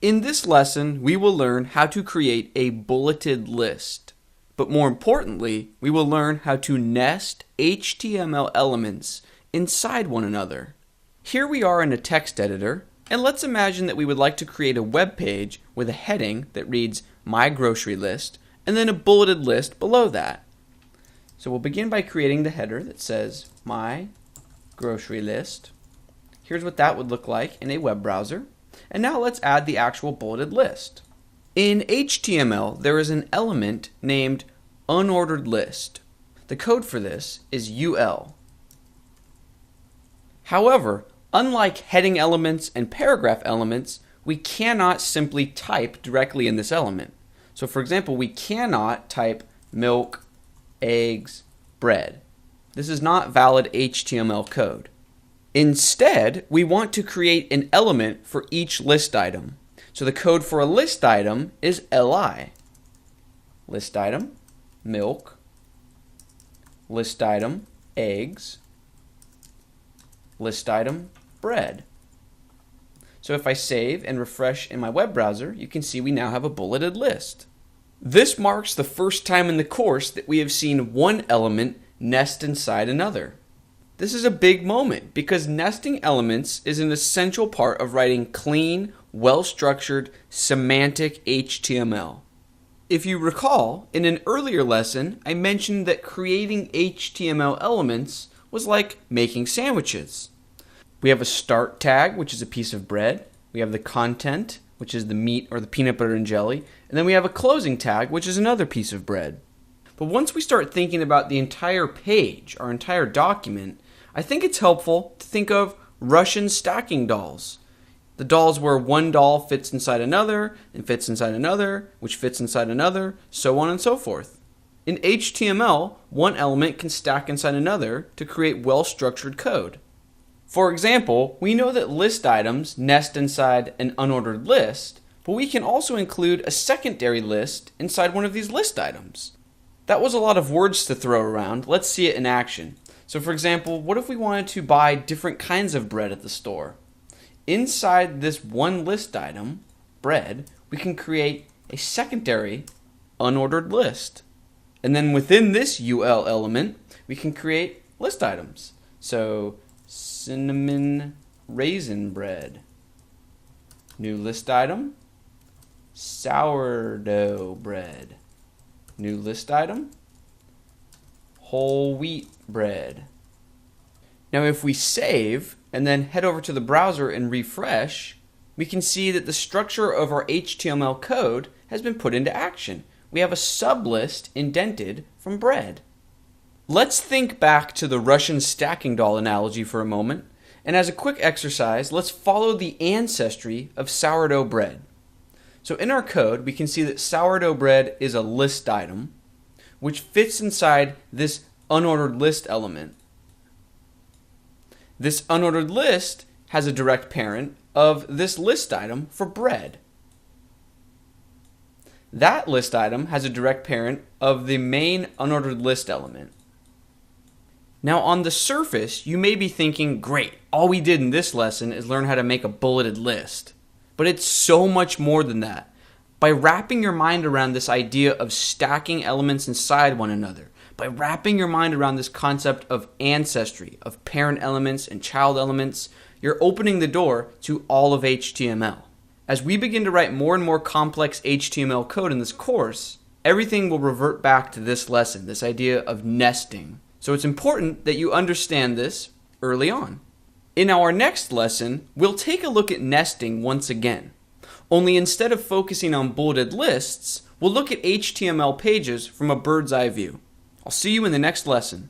In this lesson, we will learn how to create a bulleted list. But more importantly, we will learn how to nest HTML elements inside one another. Here we are in a text editor, and let's imagine that we would like to create a web page with a heading that reads My Grocery List, and then a bulleted list below that. So we'll begin by creating the header that says My Grocery List. Here's what that would look like in a web browser. And now let's add the actual bulleted list. In HTML, there is an element named unordered list. The code for this is UL. However, unlike heading elements and paragraph elements, we cannot simply type directly in this element. So for example, we cannot type milk, eggs, bread. This is not valid HTML code. Instead, we want to create an element for each list item. So the code for a list item is li. List item, milk. List item, eggs. List item, bread. So if I save and refresh in my web browser, you can see we now have a bulleted list. This marks the first time in the course that we have seen one element nest inside another. This is a big moment because nesting elements is an essential part of writing clean, well-structured, semantic HTML. If you recall, in an earlier lesson, I mentioned that creating HTML elements was like making sandwiches. We have a start tag, which is a piece of bread. We have the content, which is the meat or the peanut butter and jelly. And then we have a closing tag, which is another piece of bread. But once we start thinking about the entire page, our entire document, I think it's helpful to think of Russian stacking dolls. The dolls where one doll fits inside another, and fits inside another, which fits inside another, so on and so forth. In HTML, one element can stack inside another to create well-structured code. For example, we know that list items nest inside an unordered list, but we can also include a secondary list inside one of these list items. That was a lot of words to throw around. Let's see it in action. So for example, what if we wanted to buy different kinds of bread at the store? Inside this one list item, bread, we can create a secondary unordered list. And then within this UL element, we can create list items. So cinnamon raisin bread. New list item, sourdough bread. New list item, whole wheat bread. Now if we save and then head over to the browser and refresh, we can see that the structure of our HTML code has been put into action. We have a sublist indented from bread. Let's think back to the Russian stacking doll analogy for a moment, and as a quick exercise, let's follow the ancestry of sourdough bread. So in our code, we can see that sourdough bread is a list item, which fits inside this unordered list element. This unordered list has a direct parent of this list item for bread. That list item has a direct parent of the main unordered list element. Now on the surface, you may be thinking, great, all we did in this lesson is learn how to make a bulleted list. But it's so much more than that. By wrapping your mind around this idea of stacking elements inside one another, by wrapping your mind around this concept of ancestry, of parent elements and child elements, you're opening the door to all of HTML. As we begin to write more and more complex HTML code in this course, everything will revert back to this lesson, this idea of nesting. So it's important that you understand this early on. In our next lesson, we'll take a look at nesting once again. Only instead of focusing on bulleted lists, we'll look at HTML pages from a bird's eye view. I'll see you in the next lesson.